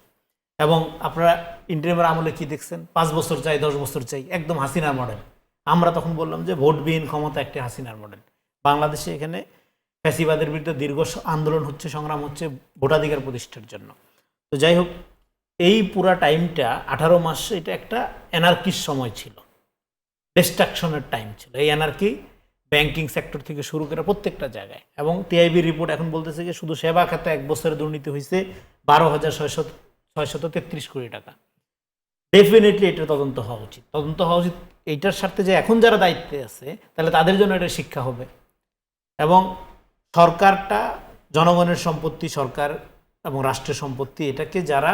এবং আপনারা ইন্টারিমের আমলে কি দেখছেন? 5 বছর চাই, 10 বছর চাই, একদম হাসিনার মডেল। আমরা তখন বললাম যে ভোটবিহীন ক্ষমতা একটি হাসিনার মডেল। বাংলাদেশে এখানে ফ্যাসিবাদের বিরুদ্ধে দীর্ঘ আন্দোলন হচ্ছে, সংগ্রাম হচ্ছে ভোটাধিকার প্রতিষ্ঠার জন্য। তো যাই হোক, এই পুরা টাইমটা 18 মাস, এটা একটা এনার্কির সময় ছিল, ডিস্ট্রাকশনের টাইম ছিল। এই এনার্কি ব্যাংকিং সেক্টর থেকে শুরু করে প্রত্যেকটা জায়গায়। এবং টিআইবি রিপোর্ট এখন বলতেছে যে শুধু সেবা খাতে 1 বছরে দুর্নীতি হয়েছে 12,633 কোটি টাকা। ডেফিনেটলি এটা তদন্ত হওয়া উচিত, তদন্ত হওয়া উচিত। এইটার সাথে যে এখন যারা দায়িত্বে আছে, তাহলে তাদের জন্য এটা শিক্ষা হবে। এবং সরকারটা জনগণের সম্পত্তি, সরকার এবং রাষ্ট্রের সম্পত্তি, এটাকে যারা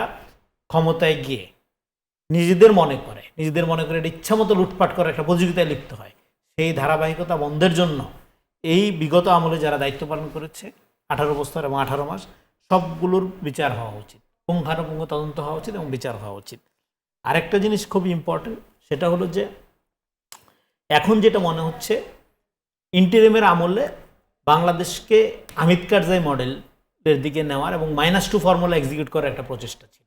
ক্ষমতায় গিয়ে নিজেদের মনে করে এটা ইচ্ছামতো লুটপাট করার একটা প্রতিযোগিতায় লিপ্ত হয়, সেই ধারাবাহিকতা বন্ধের জন্য এই বিগত আমলে যারা দায়িত্ব পালন করেছে 18 বছর এবং 18 মাস, সবগুলোর বিচার হওয়া উচিত, পুঙ্খানুপুঙ্খ তদন্ত হওয়া উচিত এবং বিচার হওয়া উচিত। আরেকটা জিনিস খুব ইম্পর্টেন্ট, সেটা হলো যে এখন যেটা মনে হচ্ছে ইন্টারিমের আমলে বাংলাদেশকে হামিদ কারজাই মডেলের দিকে নেওয়ার এবং -2 ফর্মুলা এক্সিকিউট করার একটা প্রচেষ্টা ছিল।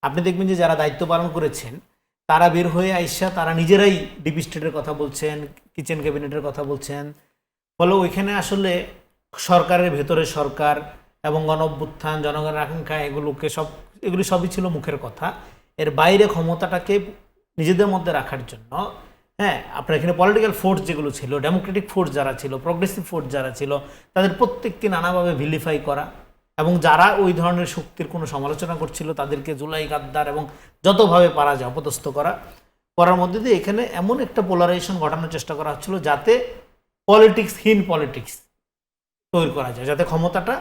আপনি দেখবেন যে যারা দায়িত্ব পালন করেছেন তারা বের হয়ে আইসা তারা নিজেরাই ডিপ স্টেটের কথা বলছেন, কিচেন ক্যাবিনেটের কথা বলছেন। ফলে ওইখানে আসলে সরকারের ভেতরে সরকার এবং গণঅভ্যুত্থান, জনগণের আকাঙ্ক্ষা এগুলি সবই ছিল মুখের কথা। এর বাইরে ক্ষমতাটাকে নিজেদের মধ্যে রাখার জন্য আপনার এখানে পলিটিক্যাল ফোর্স যেগুলো ছিল, ডেমোক্রেটিক ফোর্স যারা ছিল, প্রগ্রেসিভ ফোর্স যারা ছিল, তাদের প্রত্যেককে নানাভাবে ভিলিফাই করা এবং যারা ওই ধরনের শক্তির কোনো সমালোচনা করছিল তাদেরকে জুলাই, গাদ্দার এবং যতভাবে পারা যায় অপদস্থ করার মধ্যে দিয়ে এখানে এমন একটা পোলারাইজেশন ঘটানোর চেষ্টা করা হচ্ছিল যাতে পলিটিক্সহীন পলিটিক্স তৈরি করা যায়, যাতে ক্ষমতাটা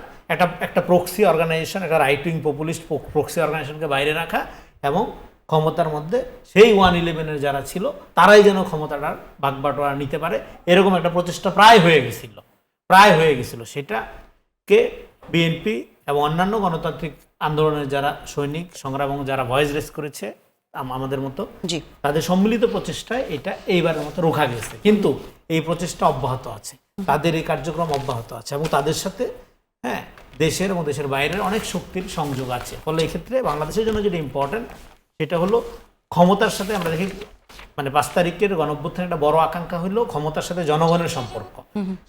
একটা প্রক্সি অর্গানাইজেশন, একটা রাইট উইং পপুলিস্ট প্রক্সি অর্গানাইজেশনকে বাইরে রাখা এবং ক্ষমতার মধ্যে সেই 111-এর যারা ছিল তারাই যেন ক্ষমতাটার ভাগবাটোয়ারা নিতে পারে, এরকম একটা প্রচেষ্টা প্রায় হয়ে গেছিল। সেটাকে বিএনপি এবং অন্যান্য গণতান্ত্রিক আন্দোলনের যারা সৈনিক সংগ্রাম এবং যারা ভয়েস রেস করেছে আমাদের মতো, তাদের সম্মিলিত প্রচেষ্টায় এটা এইবারের মতো রোখা গেছে। কিন্তু এই প্রচেষ্টা অব্যাহত আছে, তাদের এই কার্যক্রম অব্যাহত আছে এবং তাদের সাথে দেশের এবং দেশের বাইরের অনেক শক্তির সংযোগ আছে। ফলে এই ক্ষেত্রে বাংলাদেশের জন্য যেটা ইম্পর্টেন্ট সেটা হলো ক্ষমতার সাথে আমরা দেখি 5 তারিখের গণঅভ্যুত্থানের একটা বড় আকাঙ্ক্ষা হলো ক্ষমতার সাথে জনগণের সম্পর্ক।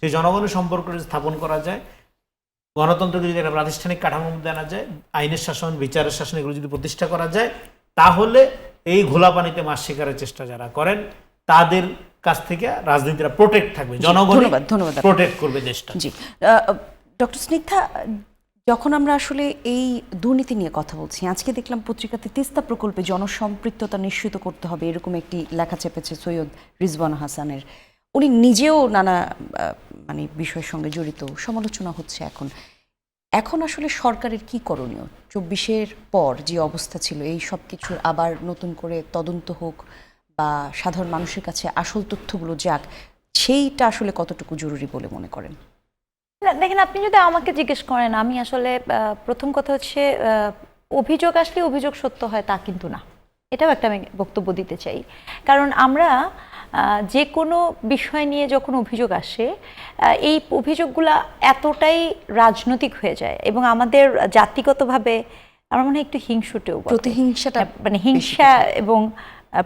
সেই জনগণের সম্পর্ক স্থাপন করা যায়, গণতন্ত্রকে যদি একটা প্রাতিষ্ঠানিক কাঠামোর মধ্যে আনা যায়, আইনের শাসন, বিচারের শাসন এগুলো যদি প্রতিষ্ঠা করা যায়, তাহলে এই ঘোলা পানিতে মাছ শিকারের চেষ্টা যারা করেন তাদের কাছ থেকে রাজনীতিরা প্রোটেক্ট থাকবে, জনগণ প্রোটেক্ট করবে দেশটা। জি ডক্টর স্নিগ্ধা, যখন আমরা আসলে এই দুর্নীতি নিয়ে কথা বলছি, আজকে দেখলাম পত্রিকাতে তিস্তা প্রকল্পে জনসম্পৃক্ততা নিশ্চিত করতে হবে এরকম একটি লেখা চেপেছে সৈয়দ রিজওয়ান হাসানের। উনি নিজেও নানা বিষয়ের সঙ্গে জড়িত, সমালোচনা হচ্ছে। এখন আসলে সরকারের কি করণীয়? 24-এর পর যে অবস্থা ছিল, এই সব কিছুর আবার নতুন করে তদন্ত হোক বা সাধারণ মানুষের কাছে আসল তথ্যগুলো যাক, সেইটা আসলে কতটুকু জরুরি বলে মনে করেন? দেখেন, আপনি যদি আমাকে জিজ্ঞেস করেন, আমি আসলে প্রথম কথা হচ্ছে অভিযোগ আসলে অভিযোগ সত্য হয় তা কিন্তু না, এটাও একটা আমি বক্তব্য দিতে চাই। কারণ আমরা যে কোনো বিষয় নিয়ে যখন অভিযোগ আসে, এই অভিযোগগুলো এতটাই রাজনৈতিক হয়ে যায় এবং আমাদের জাতিগতভাবে আমার মনে হয় একটু হিংসুটেও, প্রতিহিংসাটা হিংসা এবং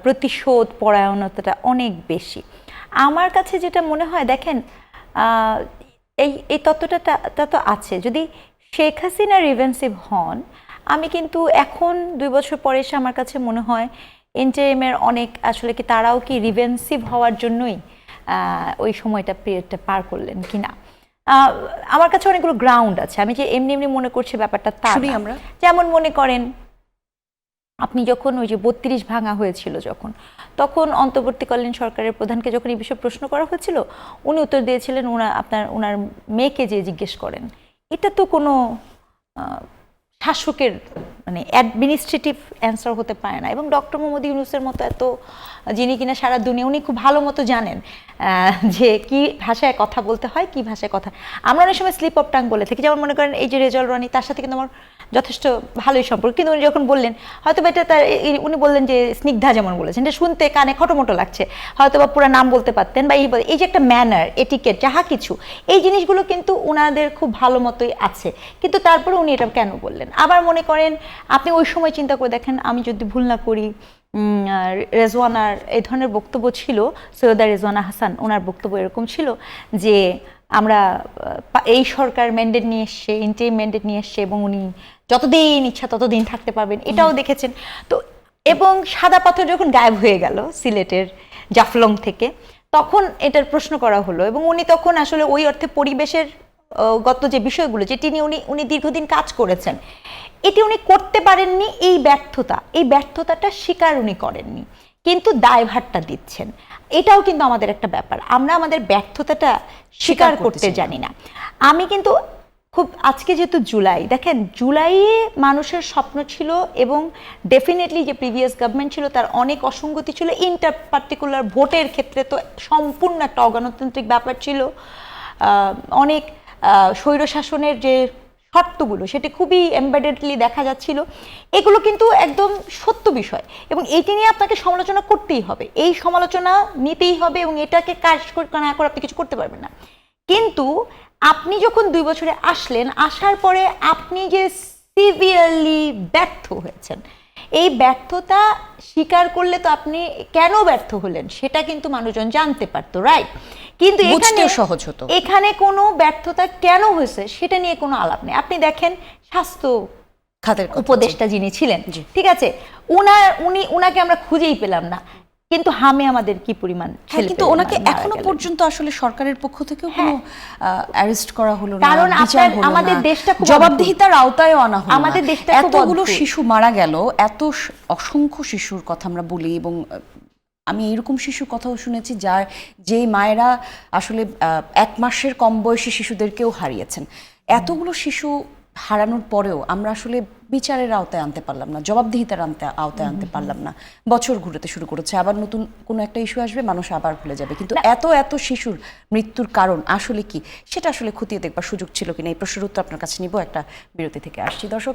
প্রতিশোধ পরায়ণতাটা অনেক বেশি। আমার কাছে যেটা মনে হয়, দেখেন এই তত্ত্বটা তো আছে, যদি শেখ হাসিনা রিভেন্সিভ হন, আমি কিন্তু এখন 2 বছর পরে এসে আমার কাছে মনে হয় ইন্টারিমের অনেক আসলে কি তারাও কি রিভেন্সিভ হওয়ার জন্যই ওই পিরিয়ডটা পার করলেন কিনা। আমার কাছে অনেকগুলো গ্রাউন্ড আছে, আমি যে এমনি মনে করছি ব্যাপারটা তা আমরা যেমন মনে করেন, আপনি যখন ওই যে 32 ভাঙা হয়েছিল তখন অন্তর্বর্তীকালীন সরকারের প্রধানকে যখন এই বিষয়ে প্রশ্ন করা হয়েছিল, উনি উত্তর দিয়েছিলেন ওনার মেয়েকে যে জিজ্ঞেস করেন। এটা তো কোনো শাসকের অ্যাডমিনিস্ট্রেটিভ অ্যান্সার হতে পারে না। এবং ডক্টর মোহাম্মদ ইউনূসের মতো এত যিনি কিনা সারা দুনিয়া, উনি খুব ভালো মতো জানেন যে কি ভাষায় কথা বলতে হয়, কি ভাষায় কথা। আমরা অনেক সময় স্লিপ অফ টাং বলে থাকি, যেমন মনে করেন এই যে রেজাউল রানী, তার সাথে কিন্তু আমার যথেষ্ট ভালোই সম্পর্ক, কিন্তু উনি যখন বললেন হয়তো এটা উনি বললেন যে স্নিগ্ধা যেমন বলেছেন, এটা শুনতে কানে খটোমটো লাগছে, হয়তো বা পুরো নাম বলতে পারতেন, বা এই যে একটা ম্যানার, এটিকেট, যাহা কিছু, এই জিনিসগুলো কিন্তু উনাদের খুব ভালো মতোই আছে, কিন্তু তারপরে উনি এটা কেন বললেন। আবার মনে করেন আপনি ওই সময় চিন্তা করে দেখেন, আমি যদি ভুল না করি, রেজওয়ানার এই ধরনের বক্তব্য ছিল, সৈয়দা রেজওয়ানা হাসান, ওনার বক্তব্য এরকম ছিল যে আমরা এই সরকার ম্যান্ডেট নিয়ে এসছে, ইন্টারিম ম্যান্ডেট নিয়ে এসছে এবং উনি যতদিন ইচ্ছা ততদিন থাকতে পারবেন, এটাও দেখেছেন তো। এবং সাদা পাথর যখন গায়েব হয়ে গেল সিলেটের জাফলং থেকে, তখন এটার প্রশ্ন করা হলো এবং উনি তখন আসলে ওই অর্থে পরিবেশের গত যে বিষয়গুলো যেটি নিয়ে উনি দীর্ঘদিন কাজ করেছেন, এটি উনি করতে পারেননি। এই ব্যর্থতাটা স্বীকার উনি করেননি, কিন্তু দায়ভারটা দিচ্ছেন। এটাও কিন্তু আমাদের একটা ব্যাপার, আমরা আমাদের ব্যর্থতাটা স্বীকার করতে জানি না। আমি কিন্তু আজকে যেহেতু জুলাই, দেখেন জুলাইয়ে মানুষের স্বপ্ন ছিল এবং ডেফিনেটলি যে প্রিভিয়াস গভর্নমেন্ট ছিল তার অনেক অসঙ্গতি ছিল, ইন্টার পার্টিকুলার ভোটের ক্ষেত্রে তো সম্পূর্ণ একটা অগণতান্ত্রিক ব্যাপার ছিল, অনেক স্বৈরশাসনের যে শর্তগুলো সেটা খুবই এমবেডেডলি দেখা যাচ্ছিল, এগুলো কিন্তু একদম সত্য বিষয় এবং এইটি নিয়ে আপনাকে সমালোচনা করতেই হবে, এই সমালোচনা নিতেই হবে এবং এটাকে কাজ না করে আপনি কিছু করতে পারবেন না। কিন্তু আপনি যখন 2 বছরে আসলেন, আসার পরে আপনি যে সিভিয়ারলি ব্যর্থ হয়েছেন, এই ব্যর্থতা স্বীকার করলে তো আপনি কেন ব্যর্থ হলেন সেটা কিন্তু মানুষজন জানতে পারতো, রাইট? কিন্তু এখানে বুঝতেও সহজ হতো। এখানে কোনো ব্যর্থতা কেন হয়েছে সেটা নিয়ে কোনো আলাপ নেই। আপনি দেখেন স্বাস্থ্য খাতের উপদেষ্টা যিনি ছিলেন, ঠিক আছে, উনাকে আমরা খুঁজেই পেলাম না, কিন্তু হামে আমাদের কি পরিমাণ ছেলে কিন্তু পেলে ওনাকে মারা এখনো গেলেন। পর্যন্ত আসলে সরকারের পক্ষ থেকেও কোনো অ্যারেস্ট করা হলো না, কারণ বিচার হলো আমাদের না, দেশটা খুব জবাবদিহিতার আওতায় আনা হলো না। আমাদের দেশটা খুব এতগুলো অদ্ভুত। শিশু মারা গেল, এত অসংখ্য শিশুর কথা আমরা বলি, এবং আমি এরকম শিশুর কথাও শুনেছি যে মায়েরা আসলে 1 মাসের কম বয়সী শিশুদেরকেও হারিয়েছেন। এতগুলো শিশু হারানোর পরেও আমরা আসলে বিচারের আওতায় আনতে পারলাম না, জবাবদিহিতার আওতায় আনতে পারলাম না। বছর ঘুরতে শুরু করেছে, আবার নতুন কোনো একটা ইস্যু আসবে, মানুষ আবার ভুলে যাবে। কিন্তু এত শিশুর মৃত্যুর কারণ আসলে কি, সেটা আসলে খতিয়ে দেখবার সুযোগ ছিল কিনা, এই প্রশ্নের উত্তর আপনার কাছে নিব। একটা বিরতি থেকে আসছি দর্শক,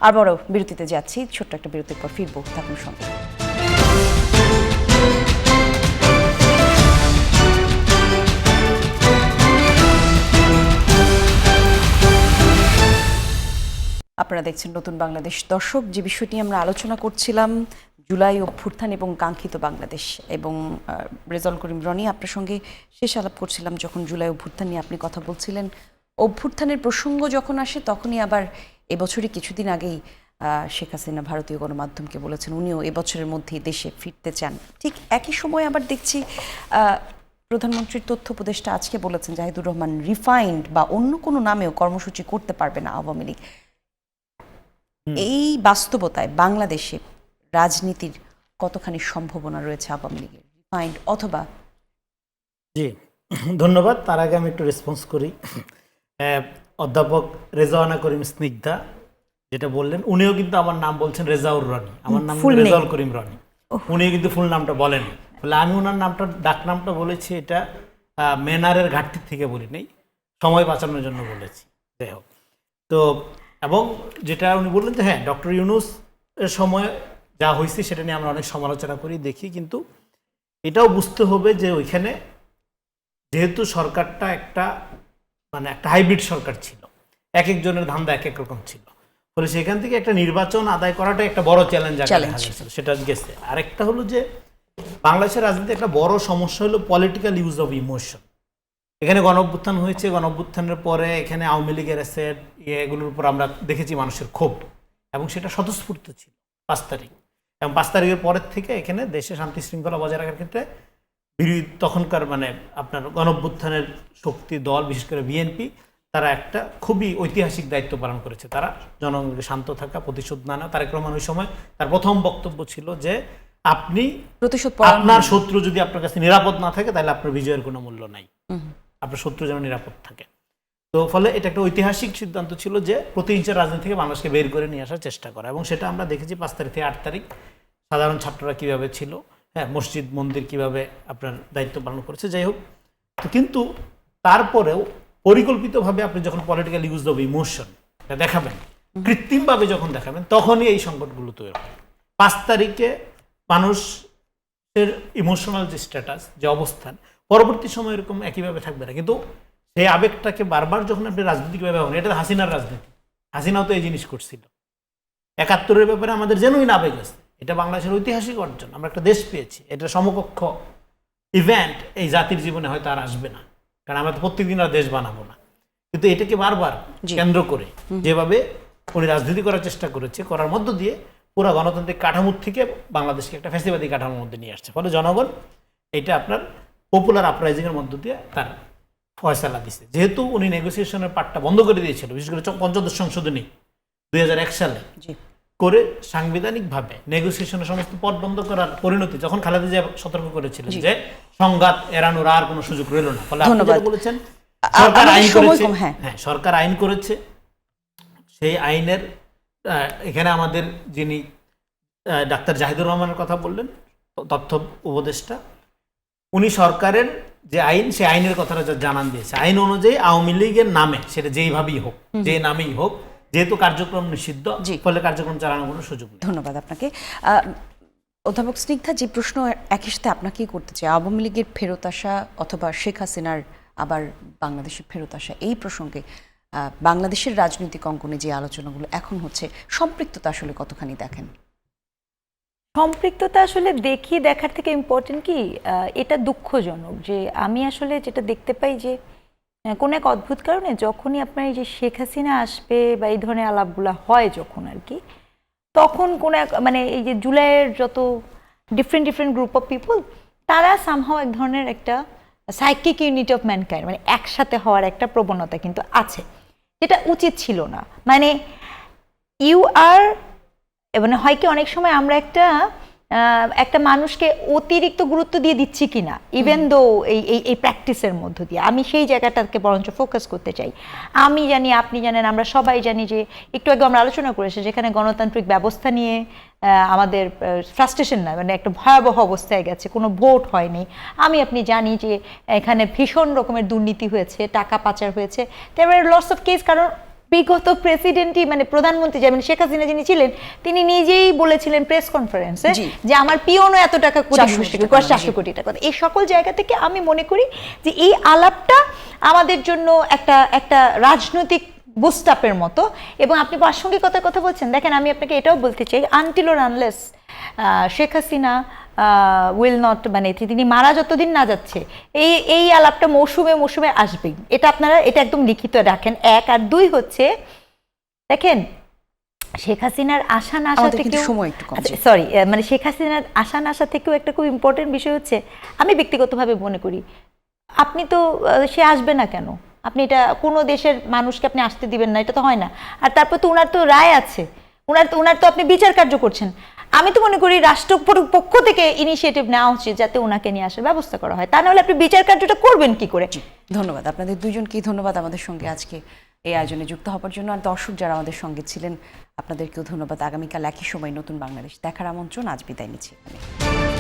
আবারও বিরতিতে যাচ্ছি, ছোট্ট একটা বিরতির পর ফিরবো, থাকুন সঙ্গে। আপনারা দেখছেন নতুন বাংলাদেশ। দর্শক, যে বিষয়টি আমরা আলোচনা করছিলাম, জুলাই অভ্যুত্থান এবং কাঙ্ক্ষিত বাংলাদেশ, এবং রেজাউল করিম রনি, আপনার সঙ্গে শেষ আলাপ করছিলাম যখন জুলাই অভ্যুত্থান নিয়ে আপনি কথা বলছিলেন। অভ্যুত্থানের প্রসঙ্গ যখন আসে তখনই আবার এবছরই কিছুদিন আগেই শেখ হাসিনা ভারতীয় গণমাধ্যমকে বলেছেন উনিও এবছরের মধ্যেই দেশে ফিরতে চান। ঠিক একই সময় আবার দেখছি প্রধানমন্ত্রীর তথ্য উপদেষ্টা আজকে বলেছেন জাহিদুর রহমান রিফাইন্ড বা অন্য কোনো নামেও কর্মসূচি করতে পারবে না আওয়ামী লীগ। এই বাস্তবতায় বাংলাদেশে রাজনীতির কতখানি সম্ভাবনা রয়েছে আওয়ামী লীগের রিফাইন্ড অথবা? জি, ধন্যবাদ। তার আগে আমি একটু রেসপন্স করি। অধ্যাপক রেজাওয়ানা করিম স্নিগ্ধা যেটা বললেন, উনিও কিন্তু আমার নাম বলছেন রেজাউর রনি, আমার নাম রেজাউল করিম রনি, উনিও কিন্তু ফুল নামটা বলেন। বলে আমি ওনার নামটা, ডাক নামটা বলেছি, এটা ম্যানারের ঘাটতির থেকে বলি নেই, সময় বাঁচানোর জন্য বলেছি। যাই হোক, তো এবং যেটা উনি বললেন যে হ্যাঁ, ডক্টর ইউনূস এর সময় যা হয়েছে সেটা নিয়ে আমরা অনেক সমালোচনা করি, দেখি, কিন্তু এটাও বুঝতে হবে যে ওইখানে যেহেতু সরকারটা একটা হাইব্রিড সরকার ছিল, এক একজনের ধান্দা এক এক রকম ছিল, ফলে সেখান থেকে একটা নির্বাচন আদায় করাটা একটা বড় চ্যালেঞ্জ ছিল, সেটা গেছে। আরেকটা হলো যে বাংলাদেশের রাজনীতি একটা বড় সমস্যা হলো পলিটিক্যাল ইউজ অফ ইমোশন। এখানে গণঅভ্যুত্থান হয়েছে, গণঅভ্যুত্থানের পরে এখানে আওয়ামী লীগের অ্যাসেট এগুলোর উপর আমরা দেখেছি মানুষের ক্ষোভ, এবং সেটা স্বতঃস্ফূর্ত ছিল 5 তারিখ। এবং 5 তারিখের পরের থেকে এখানে দেশে শান্তি শৃঙ্খলা বজায় রাখার ক্ষেত্রে তখনকার আপনার গণঅভ্যুত্থানের শক্তি দল, বিশেষ করে বিএনপি, তারা একটা খুবই ঐতিহাসিক দায়িত্ব পালন করেছে। তারা জনগণকে শান্ত থাকা, প্রতিশোধ না নেওয়া। তারেক রহমান ওই সময় তার প্রথম বক্তব্য ছিল যে আপনি আপনার শত্রু যদি আপনার কাছে নিরাপদ না থাকে তাহলে আপনার বিজয়ের কোনো মূল্য নাই, আপনার শত্রু যেন নিরাপদ থাকে। তো ফলে এটা একটা ঐতিহাসিক সিদ্ধান্ত ছিল যে প্রতিহিংসার রাজনীতি থেকে মানুষকে বের করে নিয়ে আসার চেষ্টা করা, এবং সেটা আমরা দেখেছি 5 তারিখ থেকে 8 তারিখ সাধারণ ছাত্ররা কিভাবে ছিল, হ্যাঁ, মসজিদ মন্দির কিভাবে আপনার দায়িত্ব পালন করেছে। যাই হোক, কিন্তু তারপরেও পরিকল্পিতভাবে আপনি যখন পলিটিক্যাল ইউজ অফ ইমোশন দেখাবেন, কৃত্রিমভাবে যখন দেখাবেন, তখনই এই সংকটগুলো তৈরি হয়। 5 তারিখে মানুষের ইমোশনাল যে স্ট্যাটাস, যে অবস্থান, পরবর্তী সময় এরকম একইভাবে থাকবে না, কিন্তু সেই আবেগটাকে বারবার যখন আপনি রাজনৈতিকভাবে ব্যবহার, এটা হাসিনার রাজনীতি, হাসিনাও তো এই জিনিস করছিল। 71-এর ব্যাপারে আমাদের জেনুইন আবেগ আছে, এটা বাংলাদেশের ঐতিহাসিক অর্জন, আমরা একটা দেশ পেয়েছি, এটা সমকক্ষ ইভেন্ট এই জাতির জীবনে হয়তো আর আসবে না, কারণ আমরা তো প্রত্যেকদিন আর দেশ বানাবো না। কিন্তু এটাকে বারবার কেন্দ্র করে যেভাবে উনি রাজনীতি করার চেষ্টা করেছে, করার মধ্য দিয়ে পুরো গণতান্ত্রিক কাঠামো থেকে বাংলাদেশকে একটা ফ্যাসিবাদী কাঠামোর মধ্যে নিয়ে আসছে। ফলে জনগণ এটা আপনার পপুলার আপরাইজিংয়ের মধ্য দিয়ে তার ফয়সালা দিছে। যেহেতু উনি নেগোসিয়েশনের পার্টটা বন্ধ করে দিয়েছিল, বিশেষ করে ৫৫ সংশোধনী 2001 সালে করে সাংবিধানিকভাবে নেগোসিয়েশনের সমস্ত পথ বন্ধ করার পরিণতি যখন খালেদা জিয়া সতর্ক করেছিলেন যে সংঘাত এড়ানোর আর কোনো সুযোগ রইল না। ফলে আপনি যেটা বলেছেন, সরকার আইন করেছে, হ্যাঁ, সরকার আইন করেছে, সেই আইনের এখানে আমাদের যিনি ডাক্তার জাহিদুর রহমানের কথা বললেন, তথ্য উপদেষ্টা, উনি সরকারের যে আইন, সেই আইনের কথাটা জানান দিয়েছে। আইন অনুযায়ী আওয়ামী লীগের নামে, সেটা যেইভাবেই হোক, যে নামেই হোক, যেহেতু কার্যক্রম নিষিদ্ধ, জি। ফলে কার্যক্রম চালানোর কোনো সুযোগ নেই। ধন্যবাদ আপনাকে। অধ্যাপক স্নিগ্ধা, যে প্রশ্ন একই সাথে আপনাকেই করতে চাই, আওয়ামী লীগের ফেরত আসা অথবা শেখ হাসিনার আবার বাংলাদেশে ফেরত আসা, এই প্রসঙ্গে বাংলাদেশের রাজনৈতিক অঙ্গনে যে আলোচনাগুলো এখন হচ্ছে, সম্পৃক্ততা আসলে কতখানি দেখেন? সম্পৃক্ততা আসলে দেখার থেকে ইম্পর্টেন্ট কি, এটা দুঃখজনক যে আমি আসলে যেটা দেখতে পাই যে কোনো এক অদ্ভুত কারণে যখনই আপনার এই যে শেখ হাসিনা আসবে বা এই ধরনের আলাপগুলো হয় যখন আর কি, তখন কোনো এক মানে এই যে জুলাইয়ের যত ডিফারেন্ট গ্রুপ অফ পিপল, তারা সামহাও এক ধরনের একটা সাইকিক ইউনিটি অফ ম্যানকাইন্ড, মানে একসাথে হওয়ার একটা প্রবণতা কিন্তু আছে, যেটা উচিত ছিল না। মানে ইউ আর, মানে হয় কি অনেক সময় আমরা একটা মানুষকে অতিরিক্ত গুরুত্ব দিয়ে দিচ্ছি কিনা, ইভেন দো এই প্র্যাকটিসের মধ্য দিয়ে, আমি সেই জায়গাটাকে বরঞ্চ ফোকাস করতে চাই। আমি জানি, আপনি জানেন, আমরা সবাই জানি যে একটু আগে আমরা আলোচনা করেছি যেখানে গণতান্ত্রিক ব্যবস্থা নিয়ে আমাদের ফ্রাস্ট্রেশন না, মানে একটা ভয়াবহ অবস্থায় গেছে, কোনো ভোট হয়নি। আমি আপনি জানি যে এখানে ভীষণ রকমের দুর্নীতি হয়েছে, টাকা পাচার হয়েছে, তারপরে লস অফ কেস, কারণ বিগত প্রেসিডেন্টই, মানে প্রধানমন্ত্রী যেমন শেখ হাসিনা যিনি ছিলেন, তিনি নিজেই বলেছিলেন প্রেস কনফারেন্সে যে আমার পিওনও এত টাকা, 400 কোটি টাকা। এই সকল জায়গা থেকে আমি মনে করি যে এই আলাপটা আমাদের জন্য একটা রাজনৈতিক বুস্টআপের মতো। এবং আপনি প্রাসঙ্গিকতার কথা বলছেন, দেখেন আমি আপনাকে এটাও বলতে চাই, until or unless Sheikh Hasina will not, মানে তিনি মারা যতদিন না যাচ্ছে, এই আলাপটা মৌসুমে আসবেই। এটা আপনারা এটা একদম লিখিত রাখেন, 1। আর 2 হচ্ছে, দেখেন শেখ হাসিনার আশা না আসা থেকেও, সরি, মানে শেখ হাসিনার আশা না আসা থেকেও একটা খুব ইম্পর্টেন্ট বিষয় হচ্ছে, আমি ব্যক্তিগতভাবে মনে করি, আপনি তো সে আসবে না কেন, আপনি এটা কোনো দেশের মানুষকে আপনি আসতে দিবেন না, এটা তো হয় না। আর তারপর তো ওনার তো রায় আছে, ওনার তো আপনি বিচার কার্য করছেন। আমি তো মনে করি রাষ্ট্র পক্ষ থেকে ইনিশিয়েটিভ নেওয়া উচিত যাতে ওনাকে নিয়ে আসার ব্যবস্থা করা হয়, তা নাহলে আপনি বিচার কার্যটা করবেন কি করে? ধন্যবাদ আপনাদের দুজনকেই, ধন্যবাদ আমাদের সঙ্গে আজকে এই আয়োজনে যুক্ত হওয়ার জন্য। আর দর্শক যারা আমাদের সঙ্গে ছিলেন, আপনাদেরকেও ধন্যবাদ। আগামীকাল একই সময় নতুন বাংলাদেশ দেখার আমন্ত্রণ। আজ বিদায় নিচ্ছি এখানে।